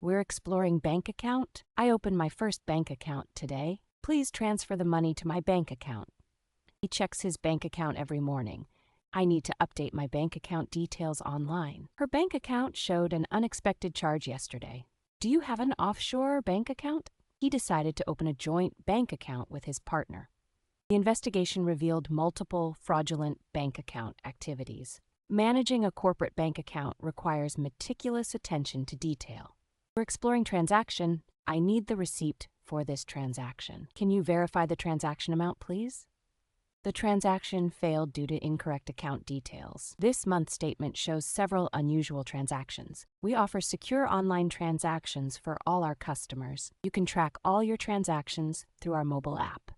We're exploring bank account. I opened my first bank account today. Please transfer the money to my bank account. He checks his bank account every morning. I need to update my bank account details online. Her bank account showed an unexpected charge yesterday. Do you have an offshore bank account? He decided to open a joint bank account with his partner. The investigation revealed multiple fraudulent bank account activities. Managing a corporate bank account requires meticulous attention to detail. We're exploring transaction. I need the receipt for this transaction. Can you verify the transaction amount, please? The transaction failed due to incorrect account details. This month's statement shows several unusual transactions. We offer secure online transactions for all our customers. You can track all your transactions through our mobile app.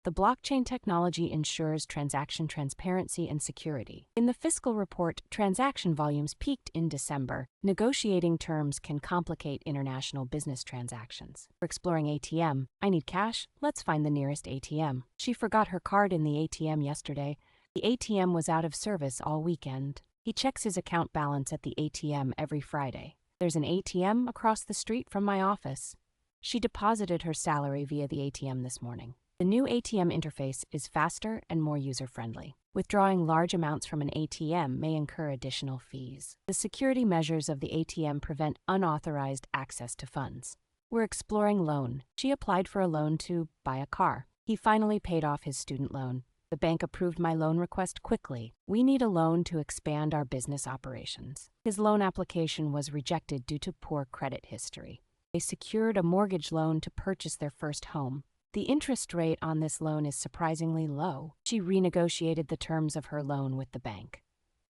The blockchain technology ensures transaction transparency and security. In the fiscal report, transaction volumes peaked in December. Negotiating terms can complicate international business transactions. We're exploring ATM. I need cash. Let's find the nearest ATM. She forgot her card in the ATM yesterday. The ATM was out of service all weekend. He checks his account balance at the ATM every Friday. There's an ATM across the street from my office. She deposited her salary via the ATM this morning. The new ATM interface is faster and more user-friendly. Withdrawing large amounts from an ATM may incur additional fees. The security measures of the ATM prevent unauthorized access to funds. We're exploring loan. She applied for a loan to buy a car. He finally paid off his student loan. The bank approved my loan request quickly. We need a loan to expand our business operations. His loan application was rejected due to poor credit history. They secured a mortgage loan to purchase their first home. The interest rate on this loan is surprisingly low. She renegotiated the terms of her loan with the bank.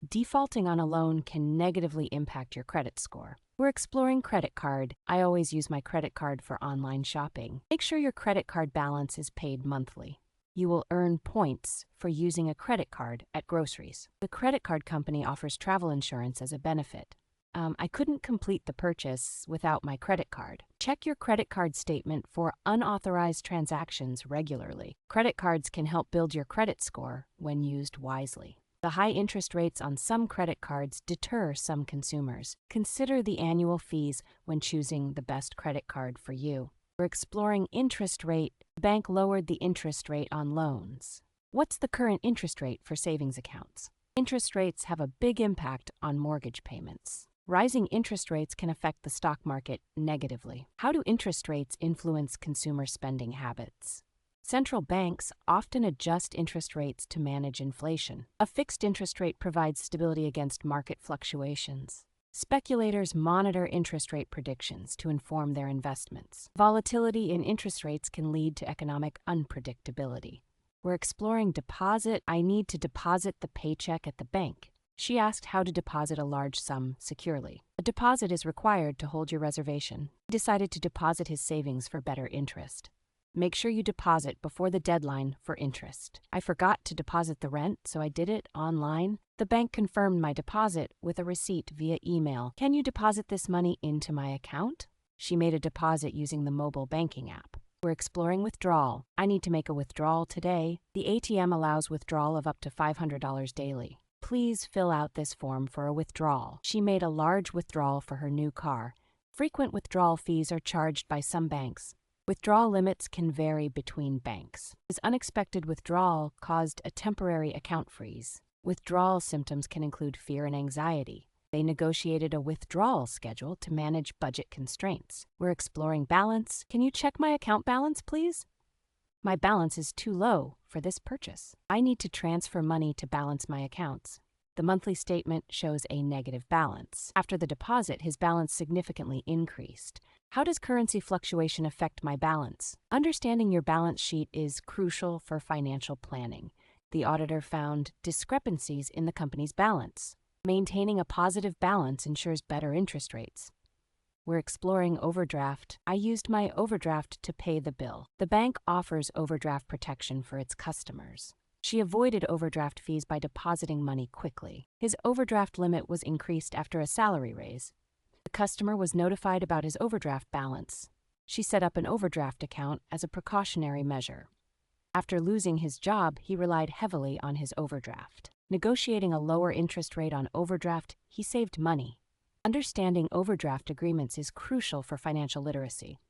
Defaulting on a loan can negatively impact your credit score. We're exploring credit card. I always use my credit card for online shopping. Make sure your credit card balance is paid monthly. You will earn points for using a credit card at groceries. The credit card company offers travel insurance as a benefit. I couldn't complete the purchase without my credit card. Check your credit card statement for unauthorized transactions regularly. Credit cards can help build your credit score when used wisely. The high interest rates on some credit cards deter some consumers. Consider the annual fees when choosing the best credit card for you. We're exploring interest rate. The bank lowered the interest rate on loans. What's the current interest rate for savings accounts? Interest rates have a big impact on mortgage payments. Rising interest rates can affect the stock market negatively. How do interest rates influence consumer spending habits? Central banks often adjust interest rates to manage inflation. A fixed interest rate provides stability against market fluctuations. Speculators monitor interest rate predictions to inform their investments. Volatility in interest rates can lead to economic unpredictability. We're exploring deposit. I need to deposit the paycheck at the bank. She asked how to deposit a large sum securely. A deposit is required to hold your reservation. He decided to deposit his savings for better interest. Make sure you deposit before the deadline for interest. I forgot to deposit the rent, so I did it online. The bank confirmed my deposit with a receipt via email. Can you deposit this money into my account? She made a deposit using the mobile banking app. We're exploring withdrawal. I need to make a withdrawal today. The ATM allows withdrawal of up to $500 daily. Please fill out this form for a withdrawal. She made a large withdrawal for her new car. Frequent withdrawal fees are charged by some banks. Withdrawal limits can vary between banks. His unexpected withdrawal caused a temporary account freeze. Withdrawal symptoms can include fear and anxiety. They negotiated a withdrawal schedule to manage budget constraints. We're exploring balance. Can you check my account balance, please? My balance is too low for this purchase. I need to transfer money to balance my accounts. The monthly statement shows a negative balance. After the deposit, his balance significantly increased. How does currency fluctuation affect my balance? Understanding your balance sheet is crucial for financial planning. The auditor found discrepancies in the company's balance. Maintaining a positive balance ensures better interest rates. We're exploring overdraft. I used my overdraft to pay the bill. The bank offers overdraft protection for its customers. She avoided overdraft fees by depositing money quickly. His overdraft limit was increased after a salary raise. The customer was notified about his overdraft balance. She set up an overdraft account as a precautionary measure. After losing his job, he relied heavily on his overdraft. Negotiating a lower interest rate on overdraft, he saved money. Understanding overdraft agreements is crucial for financial literacy.